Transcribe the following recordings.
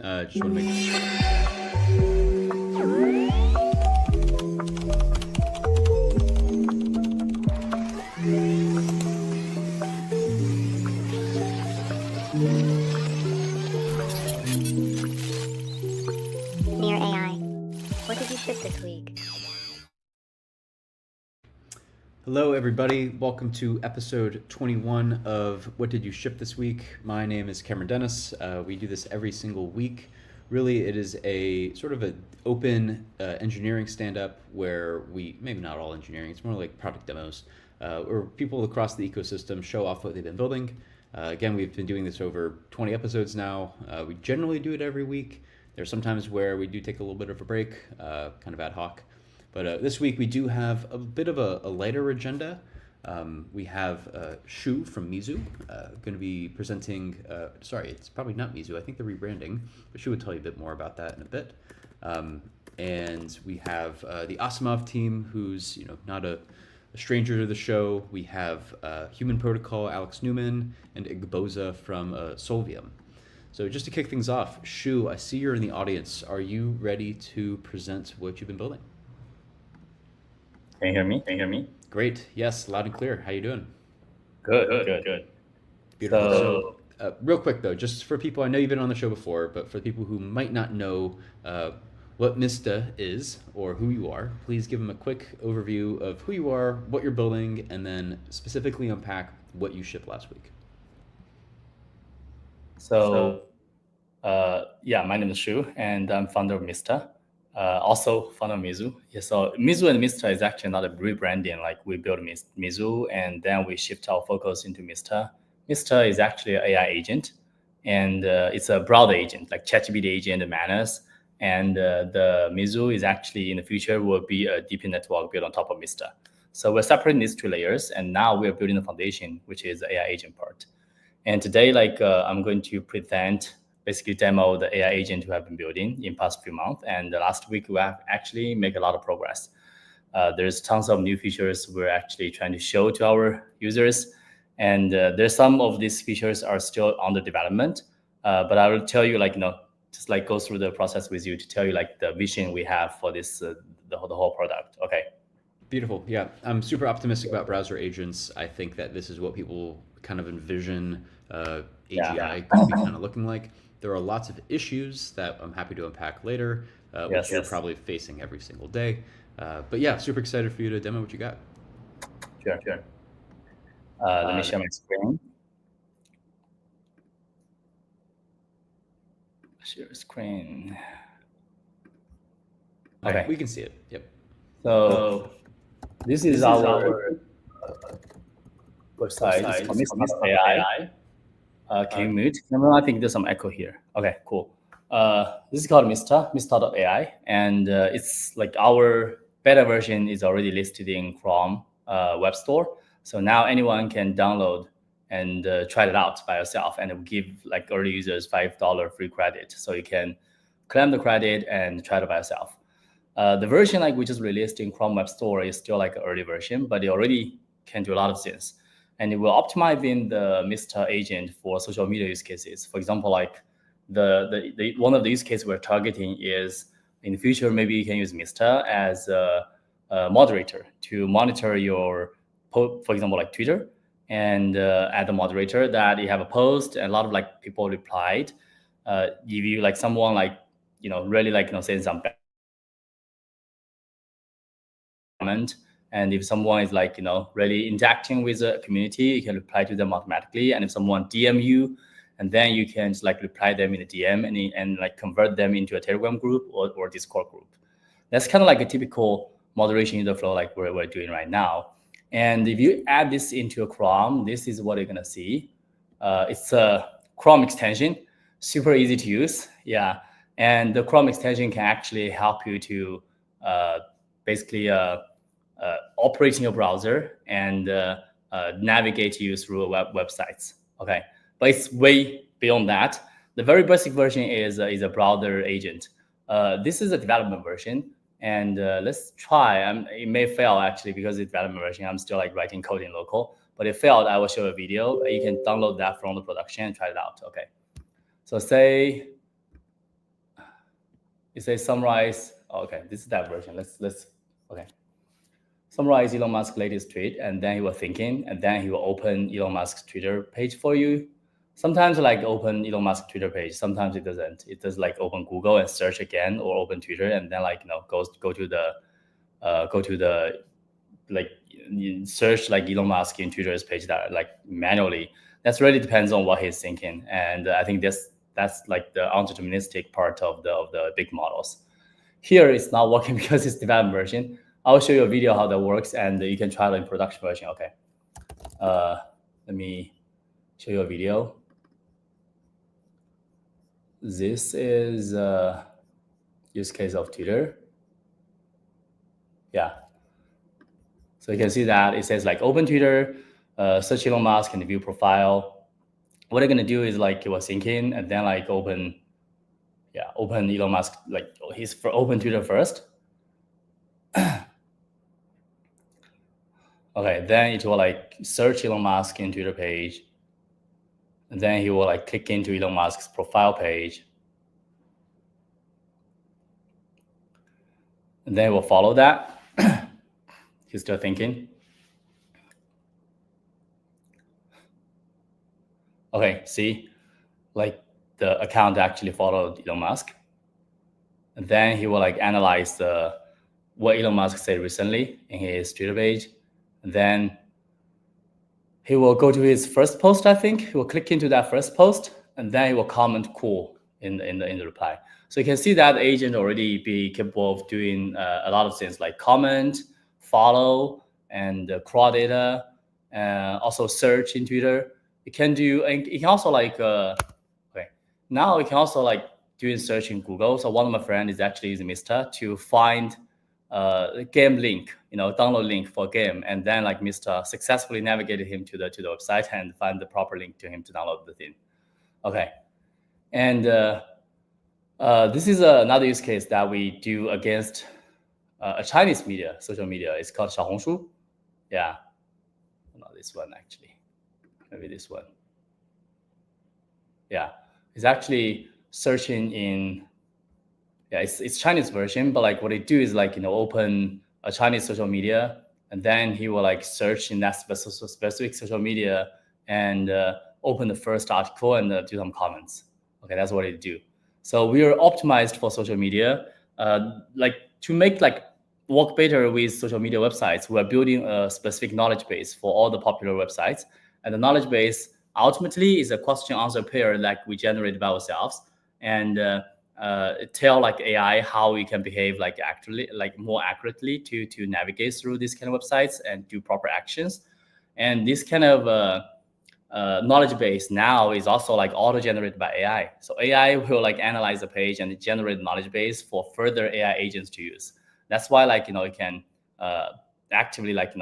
Just want to make Near AI. What did you ship this week? Hello, everybody. Welcome to episode 21 of What Did You Ship This Week? My name is Cameron Dennis. We do this every single week. Really, it is a sort of an open engineering stand-up where maybe not all engineering, it's more like product demos, where people across the ecosystem show off what they've been building. Again, we've been doing this over 20 episodes now. We generally do it every week. There's sometimes where we do take a little bit of a break, kind of ad hoc. But this week we do have a bit of a lighter agenda. We have Shu from Meizu going to be presenting. Sorry, it's probably not Meizu. I think they're rebranding, but Shu will tell you a bit more about that in a bit. And we have the Asimov team, who's not a stranger to the show. We have Human Protocol, Alex Newman, and Igboza from Solvium. So just to kick things off, Shu, I see you're in the audience. Are you ready to present what you've been building? Can you hear me? Great. Yes, loud and clear. How you doing? Good. Beautiful. So, real quick though, just for people, I know you've been on the show before, but for people who might not know what Mista is or who you are, please give them a quick overview of who you are, what you're building, and then specifically unpack what you shipped last week. My name is Shu, and I'm founder of Mista. Also founder of Meizu. Yeah, so Meizu and Mista is actually not a rebranding. Like we built Meizu and then we shift our focus into Mista. Mista is actually an AI agent, and it's a browser agent like ChatGPT agent and Manus. And the Meizu is actually in the future will be a DP network built on top of Mista. So we're separating these two layers, and now we're building the foundation, which is the AI agent part. And today, I'm going to present. Basically demo the AI agent we have been building in past few months. And last week, we have actually made a lot of progress. There's tons of new features we're actually trying to show to our users. And there's some of these features are still under development. But I will tell you, just go through the process with you to tell you the vision we have for this, the whole product. Okay. Beautiful. Yeah, I'm super optimistic about browser agents. I think that this is what people kind of envision AGI could be kind of looking like. There are lots of issues that I'm happy to unpack later, which you're probably facing every single day. But yeah, super excited for you to demo what you got. Sure. Let me share my screen. Share screen. Okay, we can see it. Yep. So this is our website. It's Mista AI. Can you mute? I think there's some echo here. Okay, cool. This is called Mista.ai, and it's like our beta version is already listed in Chrome Web Store. So now anyone can download and try it out by yourself, and it will give early users $5 free credit. So you can claim the credit and try it by yourself. The version we just released in Chrome Web Store is still an early version, but it already can do a lot of things. And it will optimize in the Mista agent for social media use cases. For example, the one of the use cases we're targeting is in the future, maybe you can use Mista as a moderator to monitor your, for example, Twitter, and add a moderator that you have a post and a lot of people replied. If you someone really saying some comment. And if someone is really interacting with the community, you can reply to them automatically. And if someone DM you, and then you can just reply them in a DM and convert them into a Telegram group or Discord group. That's kind of a typical moderation user flow we're doing right now. And if you add this into a Chrome, this is what you're gonna see. It's a Chrome extension, super easy to use. Yeah, and the Chrome extension can actually help you to basically operate in your browser and navigate you through websites. Okay, but it's way beyond that. The very basic version is a browser agent. This is a development version, and let's try. It may fail actually because it's development version. I'm still writing code in local, but if failed, I will show a video. You can download that from the production and try it out. Okay, so say it says summarize. Okay, this is that version. Let's okay. Summarize Elon Musk's latest tweet, and then he was thinking, and then he will open Elon Musk's Twitter page for you. Sometimes like open Elon Musk Twitter page, sometimes it doesn't. It does like open Google and search again, or open Twitter, and then like go to the like search like Elon Musk in Twitter's page that like manually. That's really depends on what he's thinking, and I think that's like the deterministic part of the big models. Here it's not working because it's development version. I'll show you a video how that works, and you can try it in production version. Okay, let me show you a video. This is a use case of Twitter. Yeah. So you can see that it says like open Twitter, search Elon Musk and view profile. What I'm gonna do is like he was thinking, and then like open Elon Musk, like open Twitter first. Okay, then it will like search Elon Musk in Twitter page. And then he will like click into Elon Musk's profile page. And then he will follow that. He's still thinking. Okay, see, like the account actually followed Elon Musk. And then he will like analyze what Elon Musk said recently in his Twitter page. And then he will go to his first post, I think. He will click into that first post, and then he will comment cool in the reply. So you can see that agent already be capable of doing a lot of things like comment, follow, and crawl data, also search in Twitter. You can do, and you can also like, okay, now you can also like doing search in Google. So one of my friends is actually using Mista to find game link, download link for game, and then like Mista successfully navigated him to the website and find the proper link to him to download the thing. Okay, and this is another use case that we do against a Chinese social media. It's called Xiaohongshu. Yeah, not this one actually, maybe this one. Yeah, it's actually searching in. Yeah, it's Chinese version, but like what it do is like open a Chinese social media, and then he will like search in that specific social media and open the first article and do some comments. Okay, that's what it do. So we are optimized for social media, like to make like work better with social media websites. We are building a specific knowledge base for all the popular websites, and the knowledge base ultimately is a question answer pair like we generate by ourselves, and tell like AI how we can behave like actually like more accurately to navigate through these kind of websites and do proper actions. And this kind of knowledge base now is also like auto generated by AI. So AI will like analyze the page and generate knowledge base for further AI agents to use. That's why like it can actively like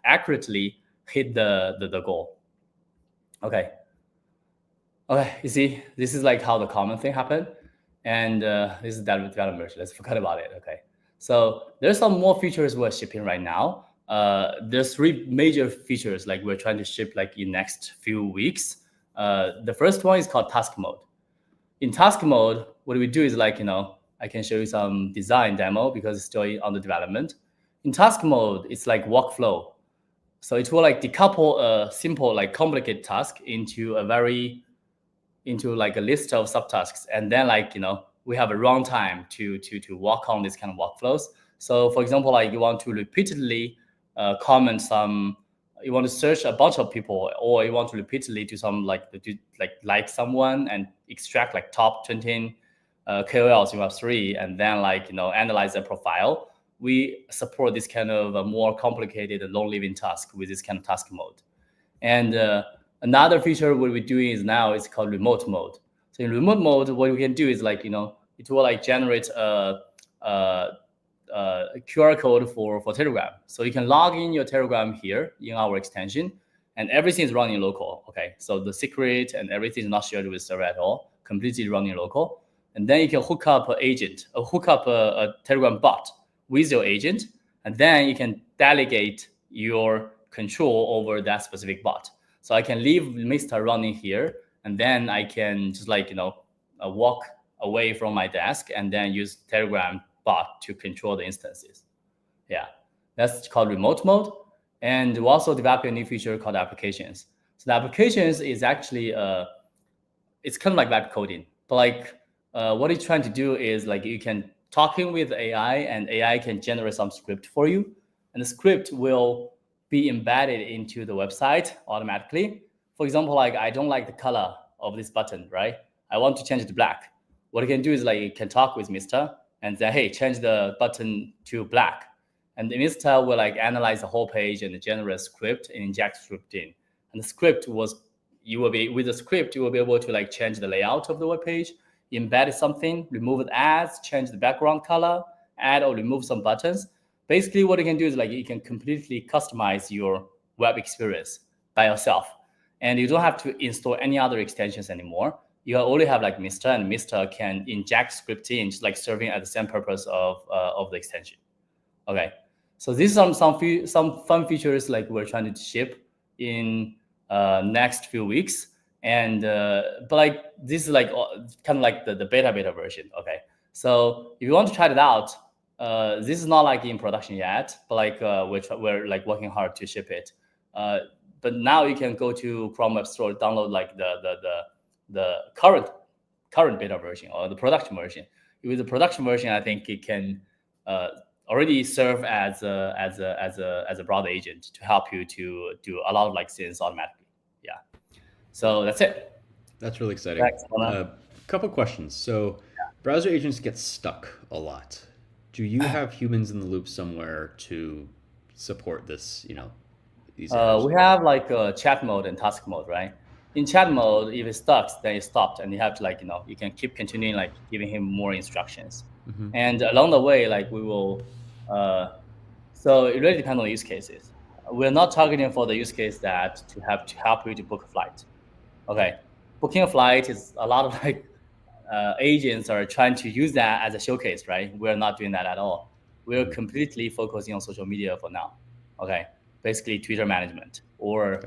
accurately hit the goal. Okay, you see, this is like how the common thing happened. And this is that development version. Let's forget about it. Okay, so there's some more features we're shipping right now. There's 3 major features like we're trying to ship like in next few weeks. The first one is called task mode. In task mode, what we do is like I can show you some design demo because it's still under development. In task mode, it's like workflow. So it will like decouple a simple like complicated task into like a list of subtasks, and then like we have a runtime to work on this kind of workflows. So for example, like you want to repeatedly comment you want to search a bunch of people, or you want to repeatedly do some like someone and extract like top 20 KOLs in Web3, and then like analyze their profile. We support this kind of more complicated and long-living task with this kind of task mode. And another feature what we're doing is now it's called remote mode. So in remote mode, what we can do is like, it will like generate a QR code for Telegram. So you can log in your Telegram here in our extension, and everything is running local. Okay, so the secret and everything is not shared with server at all, completely running local. And then you can hook up a Telegram bot with your agent, and then you can delegate your control over that specific bot. So I can leave Mista running here, and then I can just like walk away from my desk and then use Telegram bot to control the instances. Yeah, that's called remote mode. And we also developed a new feature called applications. So the applications is actually it's kind of like web coding, but like what it's trying to do is like you can talking with AI and AI can generate some script for you, and the script will be embedded into the website automatically. For example, like I don't like the color of this button, right? I want to change it to black. What you can do is like you can talk with Mr. and say, hey, change the button to black. And the Mr. will like analyze the whole page and generate a script and inject script in. And the script was, you will be, with the script, you will be able to like change the layout of the web page, embed something, remove the ads, change the background color, add or remove some buttons. Basically, what you can do is like you can completely customize your web experience by yourself. And you don't have to install any other extensions anymore. You only have like Mr. and Mr. can inject script in, just like serving at the same purpose of the extension. Okay, so these are some fun features like we're trying to ship in next few weeks. And but like this is like kind of like the beta version. Okay, so if you want to try it out, this is not like in production yet, but like we're like working hard to ship it. But now you can go to Chrome Web Store, download like the current beta version or the production version. With the production version, I think it can already serve as a browser agent to help you to do a lot of like things automatically. Yeah. So that's it. That's really exciting. Thanks, couple questions. So browser agents get stuck a lot. Do you have humans in the loop somewhere to support this, these errors? We have like chat mode and task mode, right? In chat mode, if it stuck, then it stopped, and you have to like, you can keep continuing like giving him more instructions. Mm-hmm. And along the way, like we will, so it really depends on the use cases. We're not targeting for the use case that to help you to book a flight. Okay, booking a flight is a lot of like agents are trying to use that as a showcase, right? We're not doing that at all. We're completely focusing on social media for now. Okay, basically Twitter management or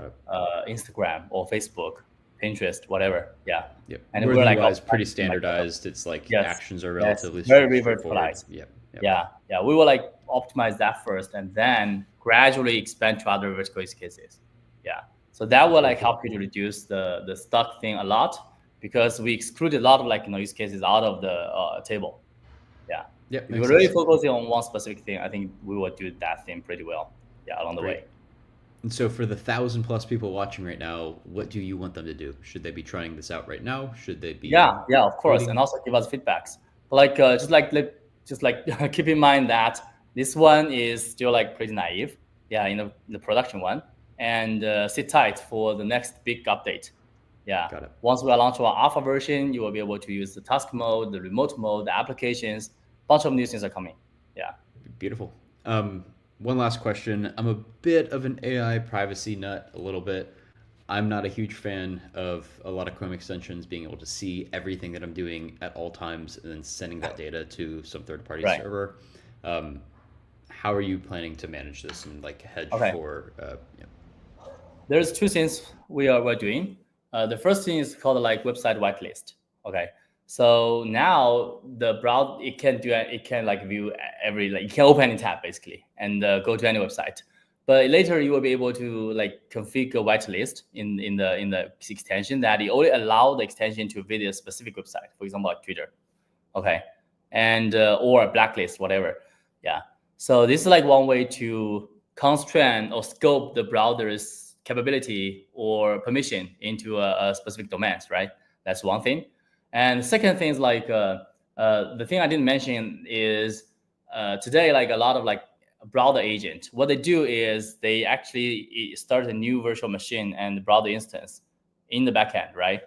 Instagram or Facebook, Pinterest, whatever. Yeah. Yep. And we're like pretty standardized. It's like actions are relatively very verticalized. Yep. Yeah. We will like optimize that first and then gradually expand to other vertical use cases. Yeah. So that will like help you to reduce the stuck thing a lot, because we excluded a lot of like use cases out of the table. Yeah. Yep. If we're really focusing on one specific thing, I think we will do that thing pretty well. Yeah, along the way. And so for the 1,000+ people watching right now, what do you want them to do? Should they be trying this out right now? Should they be? Yeah, of course, and also give us feedbacks. But like just like keep in mind that this one is still like pretty naive. Yeah, in the production one, and sit tight for the next big update. Yeah. Got it. Once we launch our alpha version, you will be able to use the task mode, the remote mode, the applications. Bunch of new things are coming. Yeah. Beautiful. One last question. I'm a bit of an AI privacy nut, a little bit. I'm not a huge fan of a lot of Chrome extensions being able to see everything that I'm doing at all times and then sending that data to some third-party server. How are you planning to manage this and like hedge for? There's two things we're doing. The first thing is called like website whitelist. Okay. So now the browser, it can like view every, like you can open any tab basically and go to any website. But later you will be able to like configure a whitelist in the extension that you only allow the extension to visit a specific website, for example, like Twitter. Okay. And or a blacklist, whatever. Yeah. So this is like one way to constrain or scope the browser's capability or permission into a specific domains, right? That's one thing. And the second thing is like the thing I didn't mention is today, like a lot of like browser agent, what they do is they actually start a new virtual machine and browser instance in the backend, right?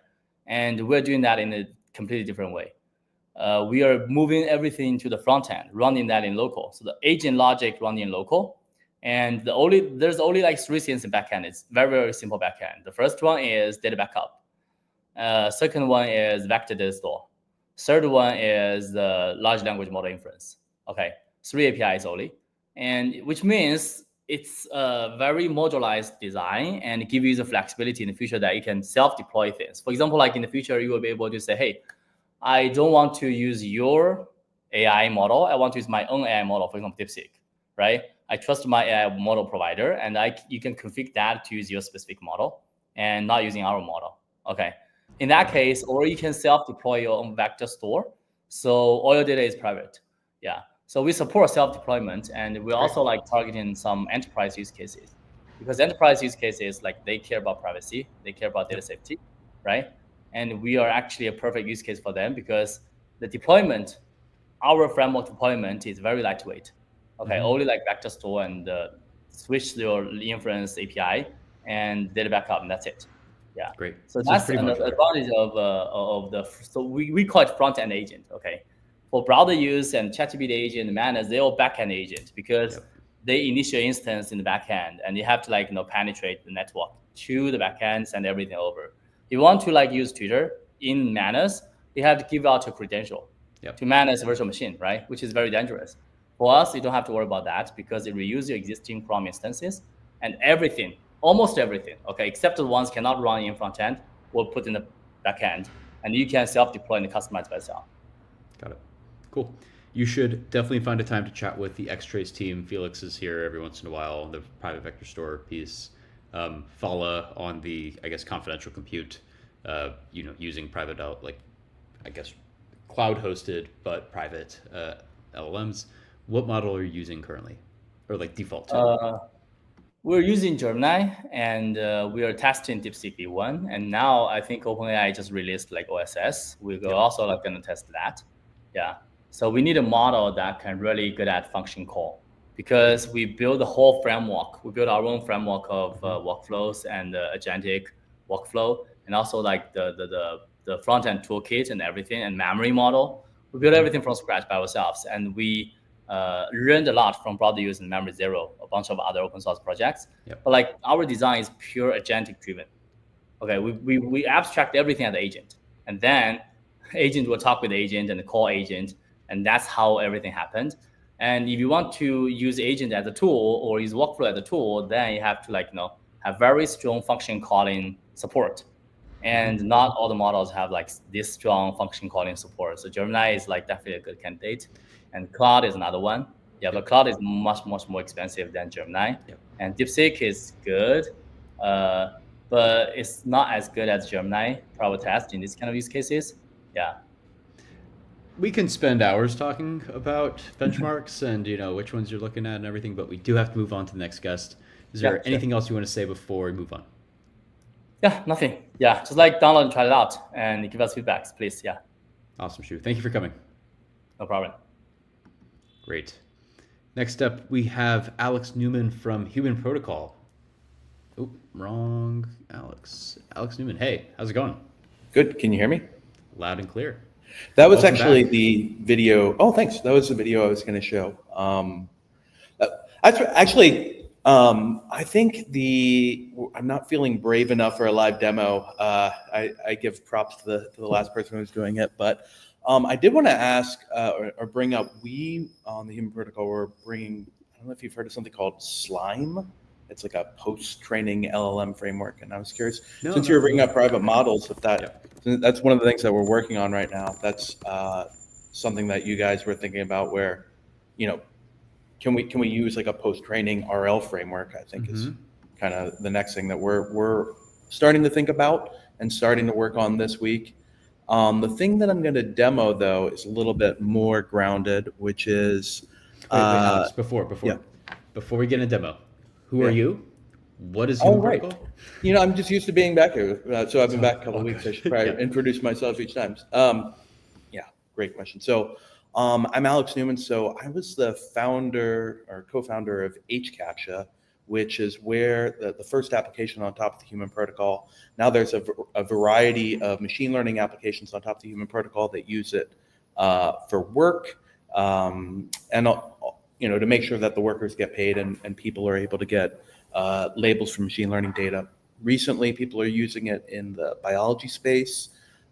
And we're doing that in a completely different way. We are moving everything to the front end, running that in local. So the agent logic running in local. And there's only like three things in backend. It's very, very simple backend. The first one is data backup. Second one is vector data store. Third one is the large language model inference. Okay, 3 APIs only, and which means it's a very modularized design and give you the flexibility in the future that you can self-deploy things. For example, like in the future, you will be able to say, hey, I don't want to use your AI model. I want to use my own AI model, for example, DeepSeek, right? I trust my AI model provider, and you can configure that to use your specific model and not using our model. Okay. In that case, or you can self-deploy your own vector store. So all your data is private. Yeah. So we support self-deployment, and we're also like targeting some enterprise use cases, because enterprise use cases, like they care about privacy, they care about data safety, right? And we are actually a perfect use case for them because the deployment, our framework deployment is very lightweight. Okay, only like vector store and switch your inference API and data backup, and that's it. Yeah. Great. So it's that's pretty an modular. advantage of the. So we call it front end agent. Okay, for browser use and ChatGPT agent, Manus, they're all back end agent because they initiate instance in the back end, and you have to like penetrate the network to the back end, send everything over. If you want to like use Twitter in Manus, you have to give out a credential to manage a virtual machine, right? Which is very dangerous. For us, you don't have to worry about that because it reuse your existing Chrome instances, and everything, almost everything, okay, except the ones cannot run in front end, will put in the back end, and you can self-deploy and customize by yourself. Got it. Cool. You should definitely find a time to chat with the Xtrace team. Felix is here every once in a while, the private vector store piece. Fala on the, I guess, confidential compute, using private, cloud hosted, but private LLMs. What model are you using currently, or like default to? We're using Gemini, and we are testing DeepSeek V1. And now I think OpenAI just released like OSS. We're also like going to test that. Yeah. So we need a model that can really good at function call, because we build the whole framework. We build our own framework of workflows and agentic workflow, and also like the front end toolkit and everything, and memory model. We build everything from scratch by ourselves, and we learned a lot from Browser Use and Memory Zero, a bunch of other open source projects. But like our design is pure agentic driven. Okay, we abstract everything at the agent, and then agent will talk with the agent and the call agent, and that's how everything happened. And if you want to use agent as a tool or use workflow as a tool, then you have to have very strong function calling support. And not all the models have like this strong function calling support. So Gemini is like definitely a good candidate, and Claude is another one. Yeah, but Claude is much more expensive than Gemini. And DeepSeek is good, but it's not as good as Gemini private test in these kind of use cases. Yeah. We can spend hours talking about benchmarks and which ones you're looking at and everything, but we do have to move on to the next guest. Is there anything else you want to say before we move on? Yeah, nothing. Yeah, just like download and try it out and give us feedbacks, please. Yeah. Awesome, Shu. Thank you for coming. No problem. Great. Next up, we have Alex Newman from Human Protocol. Oh, wrong Alex. Alex Newman. Hey, how's it going? Good. Can you hear me? Loud and clear. That was actually the video. Oh, thanks. That was the video I was going to show. I think I'm not feeling brave enough for a live demo. I give props to the last person who was doing it, but I did want to ask or bring up. We on the Human Protocol were bringing. I don't know if you've heard of something called Slime. It's like a post-training LLM framework, and I was curious since you were bringing up private models, if that's one of the things that we're working on right now. That's something that you guys were thinking about, where can we use like a post-training RL framework? I think is kind of the next thing that we're starting to think about and starting to work on this week. The thing that I'm going to demo though is a little bit more grounded, which is wait, Alex, before we get a demo, who are you? What is Human Protocol? I'm just used to being back here, so I've been back a couple of weeks. I should probably introduce myself each time. Great question. So I'm Alex Newman. So I was the founder or co-founder of HCAPTCHA, which is where the first application on top of the Human Protocol. Now there's a variety of machine learning applications on top of the Human Protocol that use it for work, and to make sure that the workers get paid and people are able to get labels from machine learning data. Recently, people are using it in the biology space.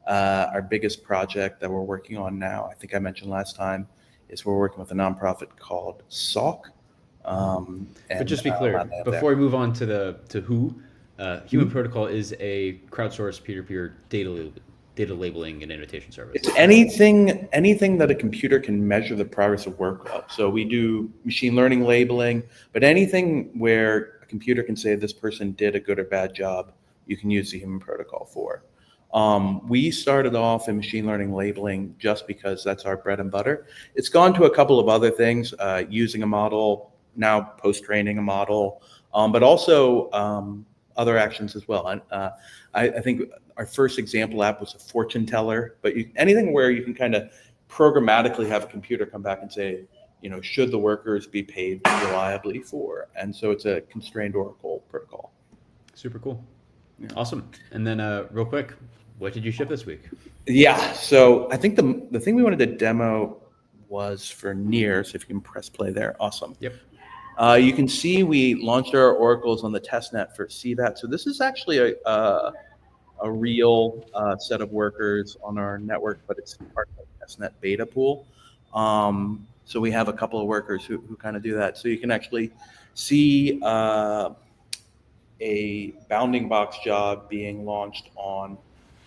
Our biggest project that we're working on now, I think I mentioned last time, is we're working with a nonprofit called Salk. But just to be clear, before we move on to who, Human Protocol is a crowdsourced peer-to-peer data data labeling and annotation service? It's anything that a computer can measure the progress of work of. So we do machine learning labeling, but anything where a computer can say this person did a good or bad job, you can use the human protocol for. We started off in machine learning labeling just because that's our bread and butter. It's gone to a couple of other things, using a model, now post-training a model, but also other actions as well. I think our first example app was a fortune teller, but anything where you can kind of programmatically have a computer come back and say, should the workers be paid reliably for? And so it's a constrained Oracle protocol. Super cool. Awesome. And then real quick, what did you ship this week? Yeah, so I think the thing we wanted to demo was for Near, so if you can press play there, awesome. Yep. You can see we launched our oracles on the testnet for CVAT. So this is actually a real set of workers on our network, but it's part of the testnet beta pool. So we have a couple of workers who kind of do that. So you can actually see a bounding box job being launched on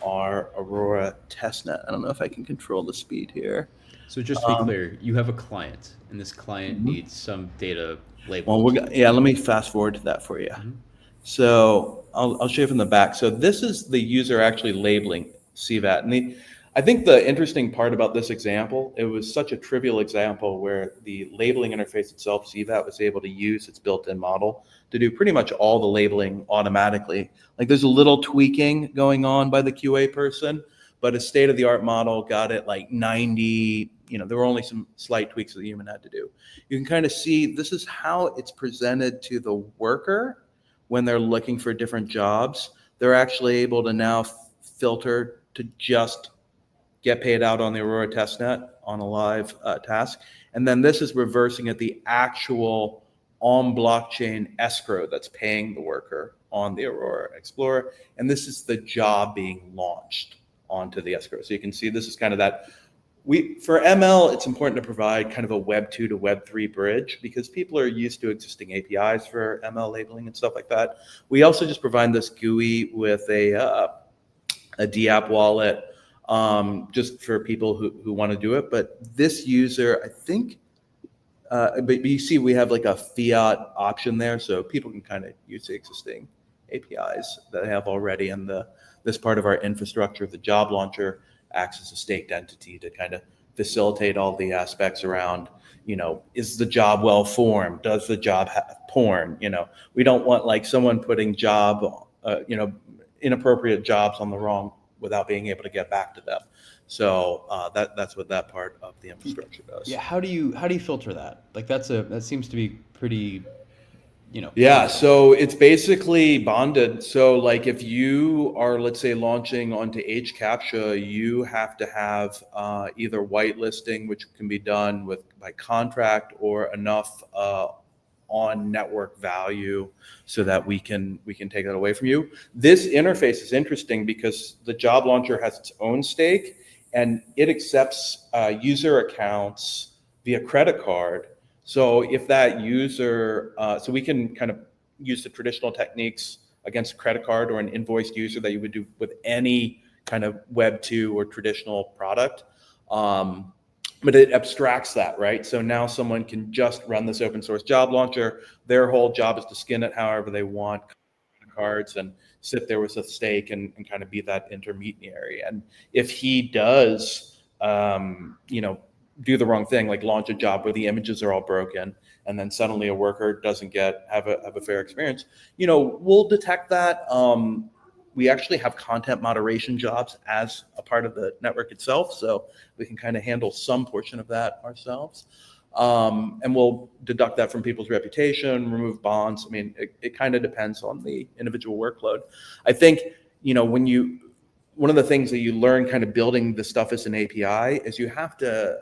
our Aurora testnet. I don't know if I can control the speed here. So just to be clear, you have a client, and this client needs some data labeled. Well, let me fast forward to that for you. So I'll show you from the back. So this is the user actually labeling CVAT. And I think the interesting part about this example, it was such a trivial example where the labeling interface itself, CVAT, was able to use its built-in model to do pretty much all the labeling automatically. Like there's a little tweaking going on by the QA person, but a state-of-the-art model got it like 90, there were only some slight tweaks that the human had to do. You can kind of see this is how it's presented to the worker when they're looking for different jobs. They're actually able to now filter to just get paid out on the Aurora testnet on a live task. And then this is reversing at the actual on blockchain escrow that's paying the worker on the Aurora Explorer. And this is the job being launched onto the escrow. So you can see this is kind of that. For ML, it's important to provide kind of a Web 2 to Web 3 bridge because people are used to existing APIs for ML labeling and stuff like that. We also just provide this GUI with a DApp wallet just for people who want to do it. But this user, I think, but you see we have like a fiat option there, so people can kind of use the existing APIs that they have already. And this part of our infrastructure, the job launcher, acts as a staked entity to kind of facilitate all the aspects around, is the job well formed? Does the job have porn? We don't want like someone putting inappropriate jobs on the wrong without being able to get back to them. So that's what that part of the infrastructure does. Yeah. How do you filter that? Like that seems to be pretty, Yeah. So it's basically bonded. So like if you are, let's say, launching onto HCAPTCHA, you have to have either whitelisting, which can be done by contract, or enough on network value so that we can take that away from you. This interface is interesting because the job launcher has its own stake and it accepts user accounts via credit card. So if that user, so we can kind of use the traditional techniques against a credit card or an invoiced user that you would do with any kind of Web 2 or traditional product. But it abstracts that, right? So now someone can just run this open source job launcher. Their whole job is to skin it however they want, cards, and sit there with a stake and kind of be that intermediary. And if he does, do the wrong thing, like launch a job where the images are all broken, and then suddenly a worker doesn't have a fair experience, we'll detect that. We actually have content moderation jobs as a part of the network itself, so we can kind of handle some portion of that ourselves. And we'll deduct that from people's reputation, remove bonds. I mean, it kind of depends on the individual workload. I think, one of the things that you learn kind of building the stuff as an API is you have to,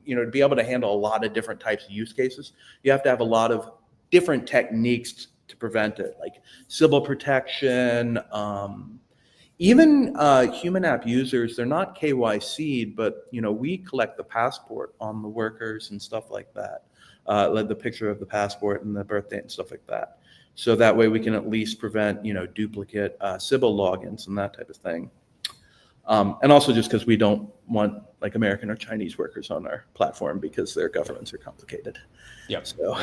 to be able to handle a lot of different types of use cases, you have to have a lot of different techniques to prevent it, like Sybil protection, even human app users. They're not KYC'd, but we collect the passport on the workers and stuff like that, like the picture of the passport and the birth date and stuff like that. So that way we can at least prevent duplicate Sybil logins and that type of thing. And also just because we don't want like American or Chinese workers on our platform because their governments are complicated. Yep. So,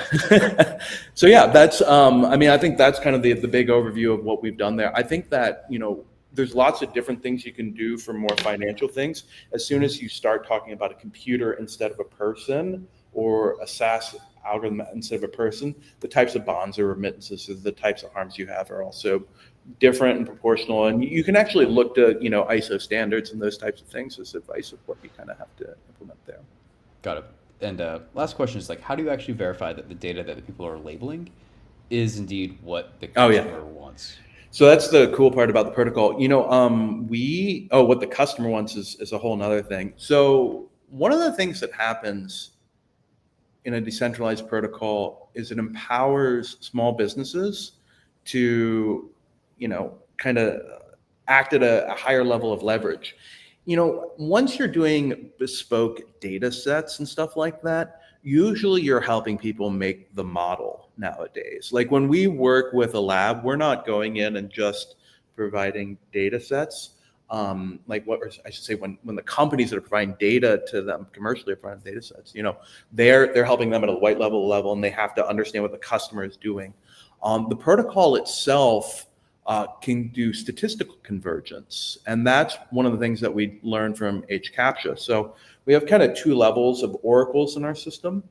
so yeah, that's, I mean, I think that's kind of the big overview of what we've done there. I think that, there's lots of different things you can do for more financial things. As soon as you start talking about a computer instead of a person, or a SaaS algorithm instead of a person, the types of bonds or remittances or the types of arms you have are also different and proportional. And you can actually look to, ISO standards and those types of things as advice of what you kind of have to implement there. Got it. And last question is like, how do you actually verify that the data that the people are labeling is indeed what the customer wants? So that's the cool part about the protocol. What the customer wants is a whole nother thing. So one of the things that happens in a decentralized protocol is it empowers small businesses to, kind of act at a higher level of leverage. Once you're doing bespoke data sets and stuff like that, usually you're helping people make the model nowadays. Like when we work with a lab, we're not going in and just providing data sets. When the companies that are providing data to them commercially are providing data sets, they're helping them at a white level, and they have to understand what the customer is doing. The protocol itself can do statistical convergence, and that's one of the things that we learned from HCAPTCHA. So we have kind of two levels of oracles in our system.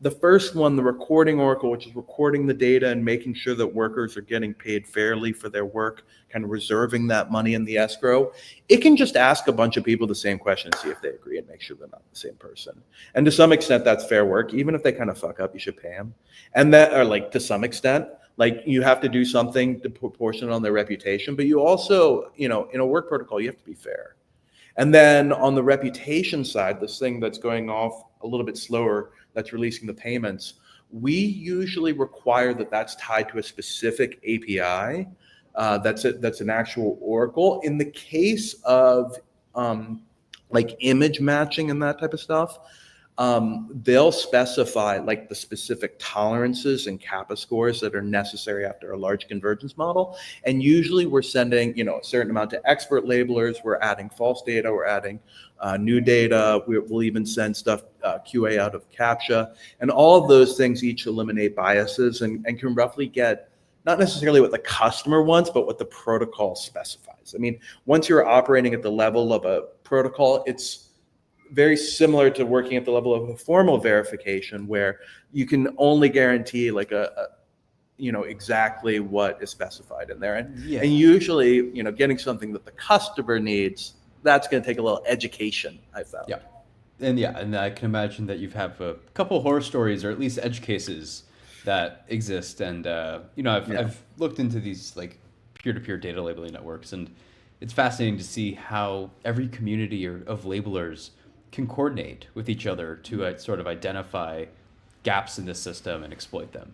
The first one, the recording oracle, which is recording the data and making sure that workers are getting paid fairly for their work, kind of reserving that money in the escrow. It can just ask a bunch of people the same question and see if they agree and make sure they're not the same person. And to some extent, that's fair work. Even if they kind of fuck up, you should pay them. And that, or like to some extent, like you have to do something to proportion on their reputation, but you also, in a work protocol, you have to be fair. And then on the reputation side, this thing that's going off a little bit slower, that's releasing the payments, we usually require that that's tied to a specific API. That's an actual oracle. In the case of like image matching and that type of stuff, they'll specify like the specific tolerances and kappa scores that are necessary after a large convergence model. And usually we're sending, a certain amount to expert labelers. We're adding false data. We're adding new data. We'll even send stuff QA out of CAPTCHA. And all of those things each eliminate biases and can roughly get not necessarily what the customer wants, but what the protocol specifies. I mean, once you're operating at the level of a protocol, it's very similar to working at the level of a formal verification where you can only guarantee like exactly what is specified in there. And usually, getting something that the customer needs, that's going to take a little education, I found. Yeah. And I can imagine that you've have a couple horror stories or at least edge cases that exist. And, I've looked into these like peer-to-peer data labeling networks, and it's fascinating to see how every community of labelers can coordinate with each other to sort of identify gaps in the system and exploit them.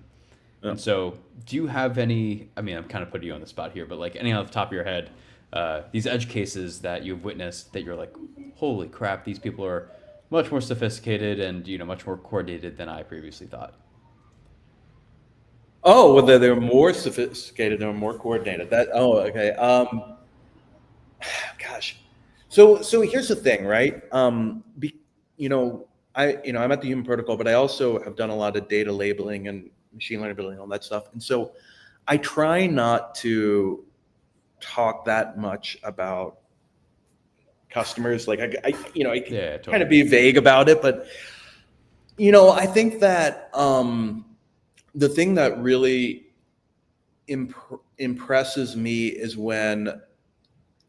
Yeah. And so do you have any, I'm kind of putting you on the spot here, but like any off the top of your head, these edge cases that you've witnessed that you're like, holy crap, these people are much more sophisticated and, much more coordinated than I previously thought? Oh, well, they're more sophisticated or more coordinated. Okay. Gosh. So here's the thing, right? I'm at the Human Protocol, but I also have done a lot of data labeling and machine learning building, all that stuff. And so I try not to talk that much about customers. Like totally. Kind of be vague about it, but I think that the thing that really impresses me is when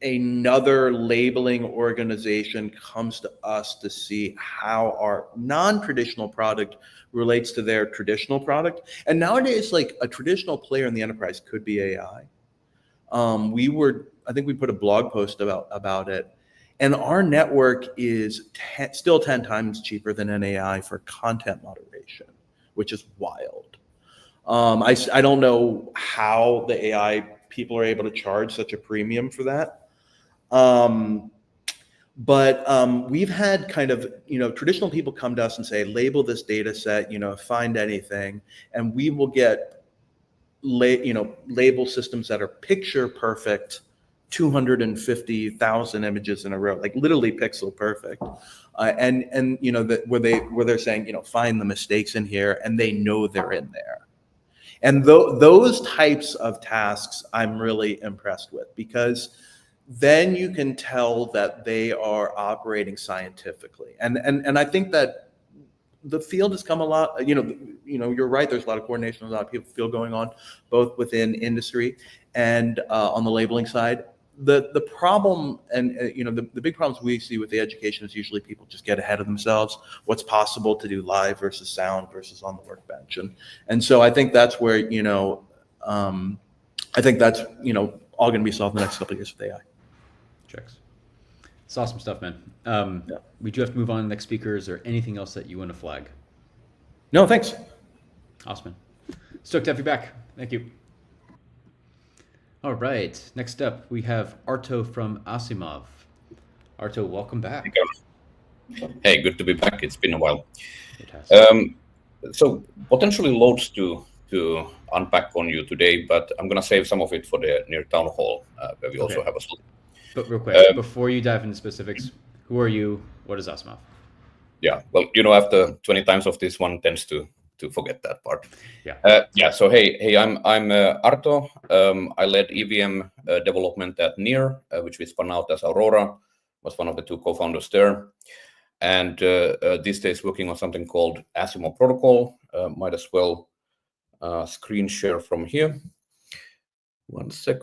another labeling organization comes to us to see how our non-traditional product relates to their traditional product. And nowadays, like a traditional player in the enterprise could be AI. I think we put a blog post about it, and our network is still 10 times cheaper than an AI for content moderation, which is wild. I don't know how the AI people are able to charge such a premium for that. But we've had kind of, traditional people come to us and say, label this data set, find anything, and we will get, label systems that are picture perfect 250,000 images in a row, like literally pixel perfect. And you know, that where they're saying, you know, find the mistakes in here, and they know they're in there. And those types of tasks I'm really impressed with, because then you can tell that they are operating scientifically. And I think that the field has come a lot, you know, you're right, there's a lot of coordination, a lot of people feel going on, both within industry and on the labeling side. The problem, and you know, the big problems we see with the education is usually people just get ahead of themselves. What's possible to do live versus sound versus on the workbench, and so I think that's where, you know, I think that's, you know, all going to be solved in the next couple of years with AI. Checks. It's awesome stuff, man. Yeah. We do have to move on to the next speaker. Is there anything else that you want to flag? No, thanks. Awesome, man. Stoked to have you back. Thank you. All right. Next up, we have Arto from Asimov. Arto, welcome back. Hey, good to be back. It's been a while. Fantastic. So potentially loads to unpack on you today, but I'm going to save some of it for the near town hall, where we also have a slot. But real quick, before you dive into specifics, who are you? What is Asimov? Yeah, well, you know, after 20 times of this, one tends to forget that part. Yeah. So hey, I'm Arto. I led EVM development at Near, which we spun out as Aurora. Was one of the two co-founders there, and these days working on something called Asimov Protocol. Might as well screen share from here. One sec.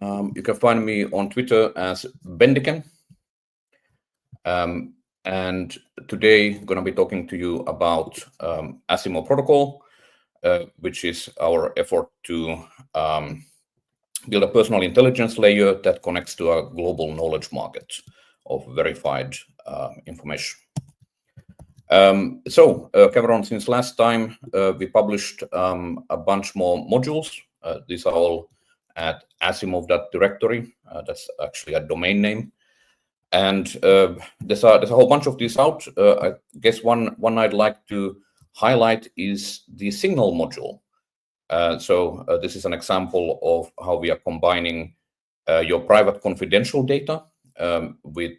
You can find me on Twitter as Bendiken. And today I'm going to be talking to you about Asimov Protocol, which is our effort to build a personal intelligence layer that connects to a global knowledge market of verified information. Cameron, since last time, we published a bunch more modules. These are all at asimov.directory. That's actually a domain name. And there's a whole bunch of these out. I guess one I'd like to highlight is the Signal module. This is an example of how we are combining your private confidential data with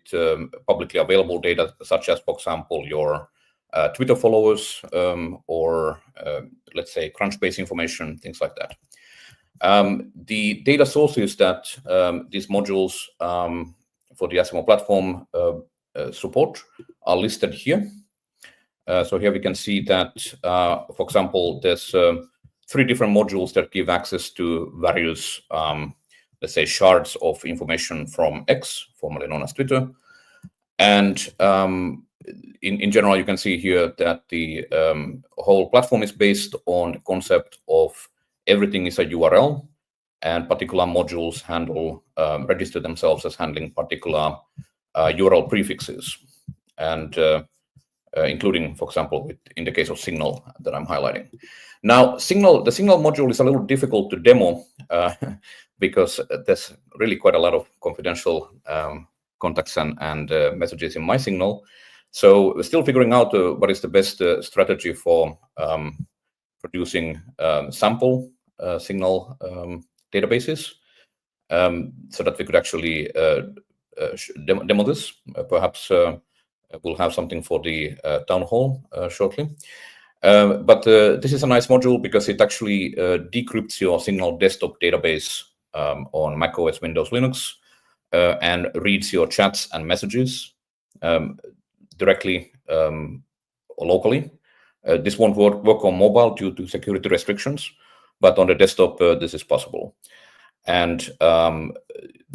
publicly available data, such as, for example, your Twitter followers or let's say Crunchbase information, things like that. The data sources that these modules for the Asimov platform support are listed here. So here we can see that, for example, there's 3 different modules that give access to various, let's say, shards of information from X, formerly known as Twitter. And in general, you can see here that the whole platform is based on the concept of everything is a URL, and particular modules register themselves as handling particular URL prefixes, and including, for example, in the case of Signal that I'm highlighting. Now, the Signal module is a little difficult to demo because there's really quite a lot of confidential contacts and messages in my Signal. So we're still figuring out what is the best strategy for producing sample Signal databases, so that we could actually demo this. Perhaps we'll have something for the town hall shortly. But this is a nice module because it actually decrypts your Signal desktop database on macOS, Windows, Linux, and reads your chats and messages directly or locally. This won't work on mobile due to security restrictions, but on the desktop, this is possible. And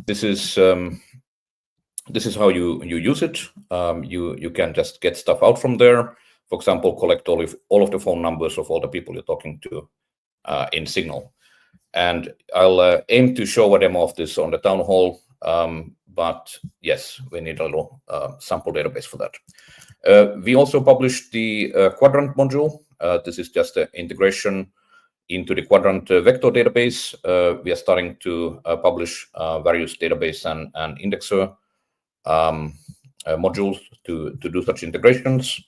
this is how you use it. You can just get stuff out from there. For example, collect all of the phone numbers of all the people you're talking to in Signal. And I'll aim to show a demo of this on the town hall. But yes, we need a little sample database for that. We also published the Quadrant module. This is just an integration into the Quadrant vector database. We are starting to publish various database and indexer modules to do such integrations.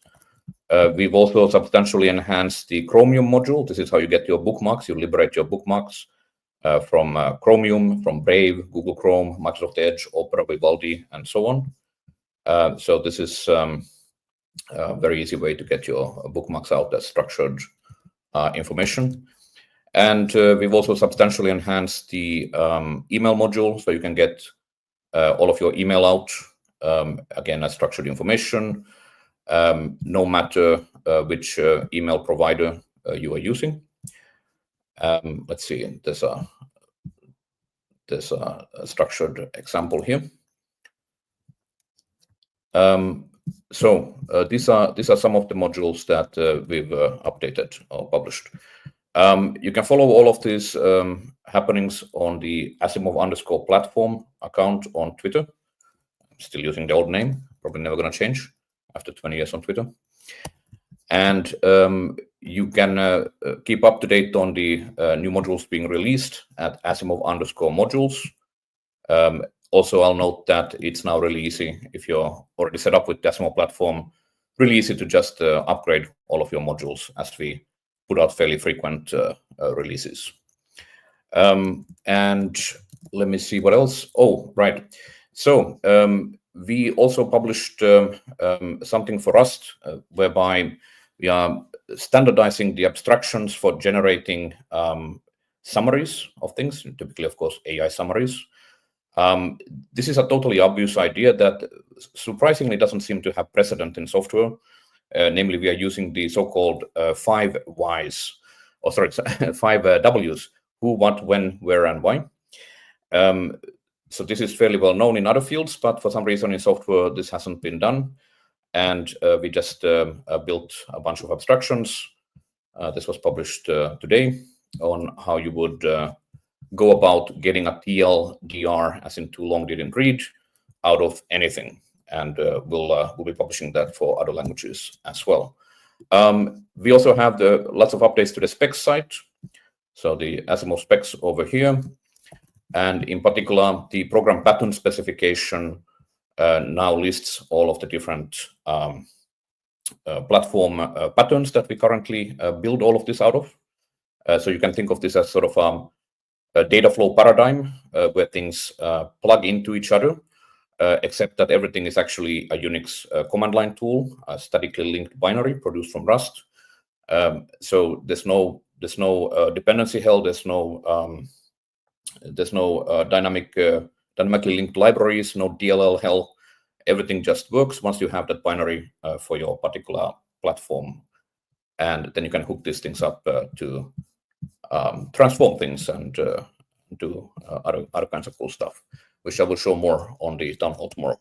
We've also substantially enhanced the Chromium module. This is how you get your bookmarks. You liberate your bookmarks from Chromium, from Brave, Google Chrome, Microsoft Edge, Opera, Vivaldi, and so on. So this is a very easy way to get your bookmarks out as structured information. And we've also substantially enhanced the email module, so you can get all of your email out, again, as structured information, no matter which email provider you are using. Let's see, there's a structured example here. So these are some of the modules that we've updated or published. You can follow all of these happenings on the Asimov_platform account on Twitter. I'm still using the old name, probably never going to change after 20 years on Twitter. And you can keep up to date on the new modules being released at Asimov_modules. Also, I'll note that it's now really easy, if you're already set up with the Asimov platform, really easy to just upgrade all of your modules as we put out fairly frequent releases. And let me see what else. Oh, right. So we also published something for Rust, whereby we are standardizing the abstractions for generating summaries of things, typically, of course, AI summaries. This is a totally obvious idea that surprisingly doesn't seem to have precedent in software. Namely, we are using the so-called 5 Whys, or sorry, 5 Ws: who, what, when, where, and why. So this is fairly well known in other fields, but for some reason in software, this hasn't been done. And we just built a bunch of abstractions. This was published today on how you would go about getting a TLDR, as in too long didn't read, out of anything. And we'll be publishing that for other languages as well. We also have lots of updates to the specs site. So the Asimov specs over here. And in particular, the program pattern specification now lists all of the different platform patterns that we currently build all of this out of. So you can think of this as sort of a data flow paradigm where things plug into each other, except that everything is actually a Unix command line tool, a statically linked binary produced from Rust. So there's no dependency hell, there's no dynamically linked libraries, no DLL hell. Everything just works once you have that binary for your particular platform. And then you can hook these things up to transform things and do other kinds of cool stuff, which I will show more on the town hall tomorrow.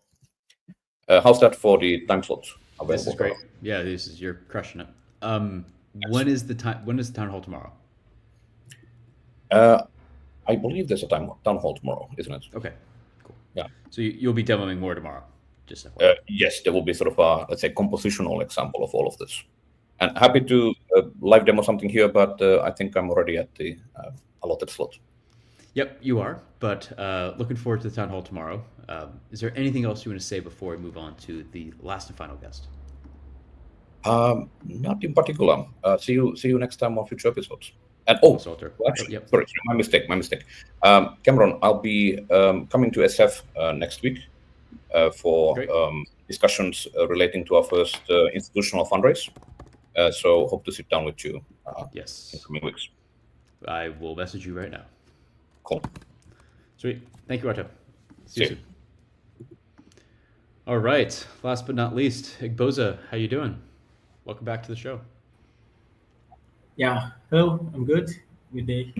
How's that for the time slots available? This is great. Yeah, you're crushing it. When is the town hall tomorrow? I believe there's a town hall tomorrow, isn't it? Okay, cool. Yeah. So you'll be demoing more tomorrow, just yes, there will be sort of a, let's say, compositional example of all of this. And happy to live demo something here, but I think I'm already at the allotted slot. Yep, you are. But looking forward to the town hall tomorrow. Is there anything else you want to say before we move on to the last and final guest? Not in particular. See you next time on future episodes. And actually, yep. Sorry, my mistake. Cameron, I'll be coming to SF next week for discussions relating to our first institutional fundraise. So hope to sit down with you yes. in coming weeks. I will message you right now. Cool. Sweet. Thank you, Artem. See you soon. All right. Last but not least, Igboza, how you doing? Welcome back to the show. Yeah. Hello. I'm good. Good day.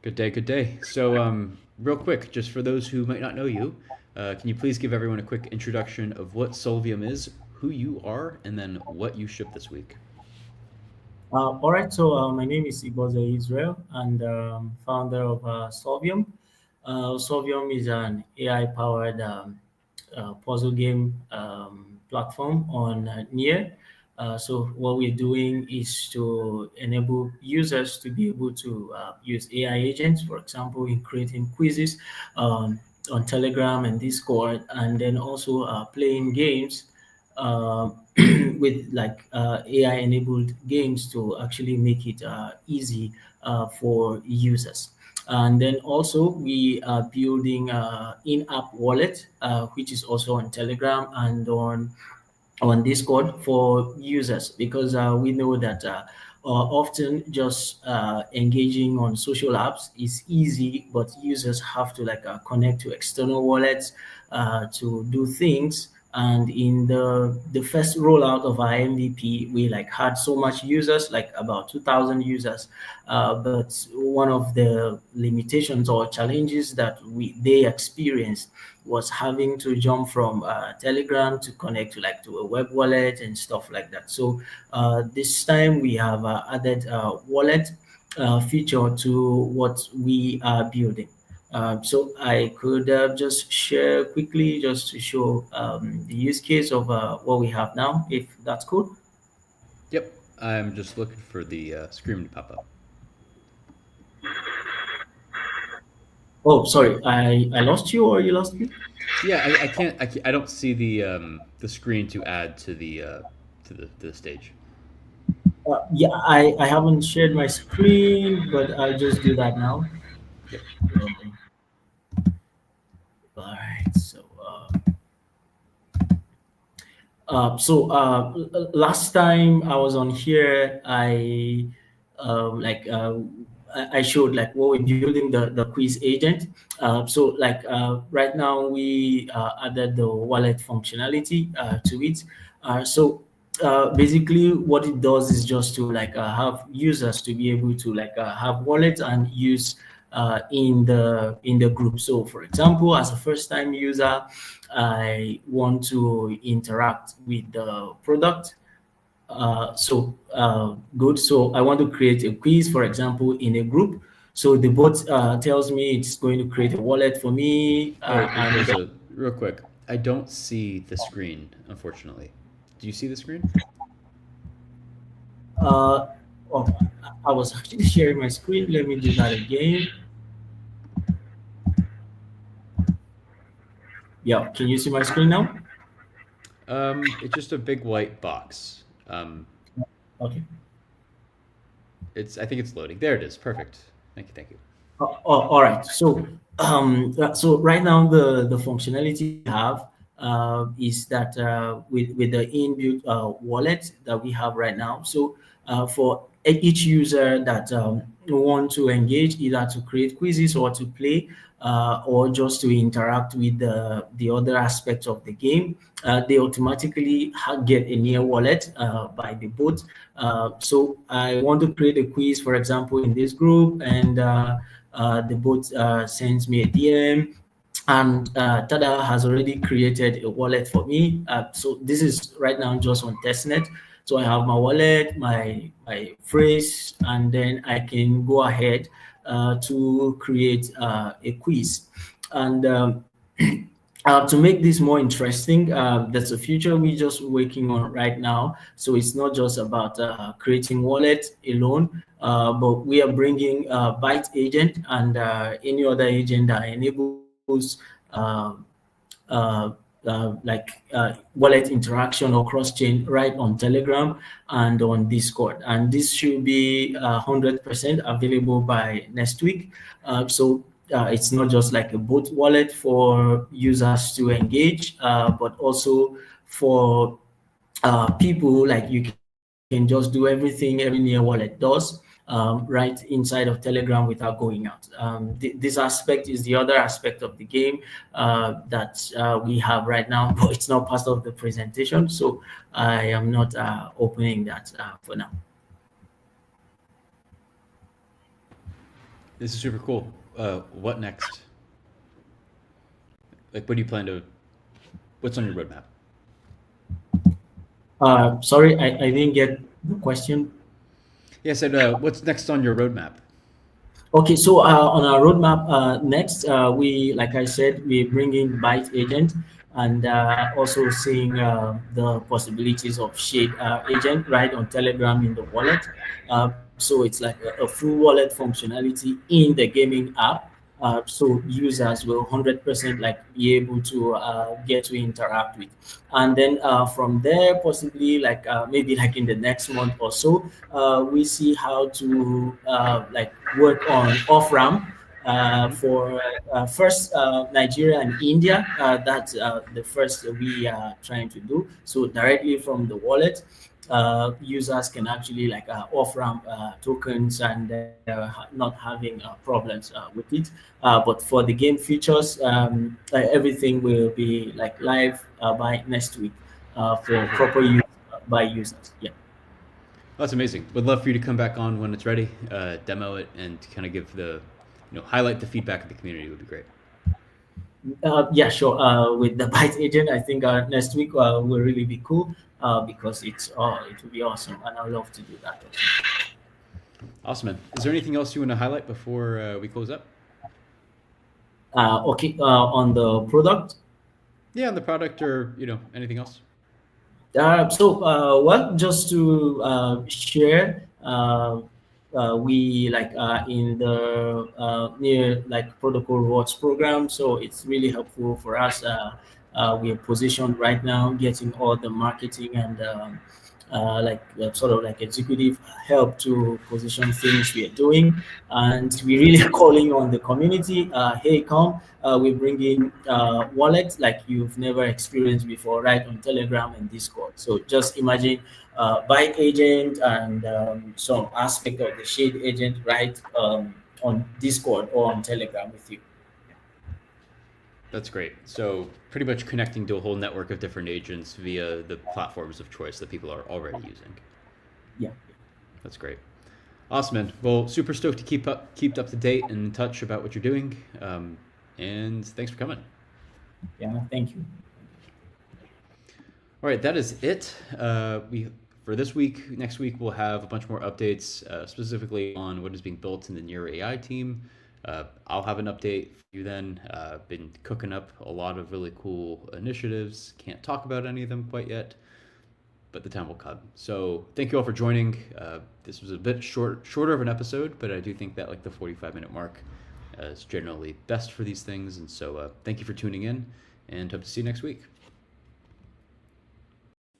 Good day. So real quick, just for those who might not know you, can you please give everyone a quick introduction of what Solvium is, who you are, and then what you shipped this week? All right. So my name is Igboza Israel, and founder of Solvium. Solvium is an AI-powered puzzle game platform on Near. So what we're doing is to enable users to be able to use AI agents, for example, in creating quizzes on Telegram and Discord, and then also playing games with like AI enabled games to actually make it easy for users. And then also we are building in-app wallet, which is also on Telegram and on Discord for users, because we know that often just engaging on social apps is easy, but users have to like connect to external wallets to do things. And in the first rollout of our MVP, we like had so much users, like about 2,000 users. But one of the limitations or challenges that they experienced was having to jump from Telegram to connect to a web wallet and stuff like that. So this time we have added wallet feature to what we are building. So I could just share quickly just to show the use case of what we have now, if that's cool. Yep, I'm just looking for the screen to pop up. Oh, sorry, I lost you or you lost me? Yeah, I can't. I don't see the screen to add to the stage. Yeah, I haven't shared my screen, but I'll just do that now. Yep. All right, so last time I was on here, I showed like what we're building the quiz agent. Right now we added the wallet functionality to it. Basically what it does is just to have users to be able to have wallets and use in the group. So for example, as a first time user, I want to interact with the product. Good. So I want to create a quiz, for example, in a group. So the bot tells me it's going to create a wallet for me. So real quick, I don't see the screen, unfortunately. Do you see the screen? I was actually sharing my screen. Let me do that again. Yeah, can you see my screen now? It's just a big white box. Okay. I think it's loading. There it is. Perfect. Thank you. All right. So right now the functionality we have is that with the inbuilt wallet that we have right now. So for each user that want to engage, either to create quizzes or to play, or just to interact with the other aspects of the game, they automatically get a near wallet by the bot. So I want to create a quiz, for example, in this group, and the bot sends me a DM, and Tada has already created a wallet for me. So this is right now just on testnet. So I have my wallet, my phrase, and then I can go ahead to create a quiz. And to make this more interesting, that's a feature we're just working on right now. So it's not just about creating wallet alone, but we are bringing Byte agent and any other agent that enables wallet interaction or cross-chain right on Telegram and on Discord. And this should be 100% available by next week. It's not just like a bot wallet for users to engage, but also for people, like you can just do everything every near wallet does right inside of Telegram without going out. This aspect is the other aspect of the game that we have right now, but it's not part of the presentation. So I am not opening that for now. This is super cool. What next? Like, what do you plan to? What's on your roadmap? Sorry, I didn't get the question. Yeah, I said, what's next on your roadmap? Okay, so on our roadmap next, we, like I said, we're bringing Byte agent and also seeing the possibilities of Shade agent right on Telegram in the wallet. So it's like a full wallet functionality in the gaming app. so users will 100% like be able to get to interact with. And then from there, possibly like maybe like in the next month or so, we see how to like work on off-ramp for first Nigeria and India. That's the first we are trying to do. So directly from the wallet, users can actually like off-ramp tokens and not having problems with it. But for the game features, everything will be like live by next week for proper use by users. Yeah. That's amazing. Would love for you to come back on when it's ready, demo it, and kind of give the, highlight the feedback of the community would be great. Yeah, sure. With the Byte agent, I think next week will really be cool because it will be awesome, and I'd love to do that. Awesome, man. Is there anything else you want to highlight before we close up? Okay, on the product. Yeah, on the product or anything else. Well, just to share, we like in the near like protocol rewards program, so it's really helpful for us. We are positioned right now, getting all the marketing and sort of like executive help to position things we are doing, and we really are calling on the community. Hey, come, we bring in wallets like you've never experienced before, right, on Telegram and Discord. So just imagine Byte agent and some aspect of the Shade agent, right, on Discord or on Telegram with you. That's great. So pretty much connecting to a whole network of different agents via the platforms of choice that people are already using. Yeah. That's great. Awesome, man. Well, super stoked to keep up to date and in touch about what you're doing. And thanks for coming. Yeah, thank you. All right, that is it. For this week. Next week we'll have a bunch more updates, specifically on what is being built in the Near AI team. I'll have an update for you then. Been cooking up a lot of really cool initiatives. Can't talk about any of them quite yet, but the time will come. So thank you all for joining. This was a bit shorter of an episode, but I do think that like the 45-minute mark is generally best for these things. And so thank you for tuning in, and hope to see you next week.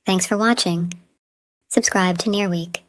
Thanks for watching. Subscribe to Near Week.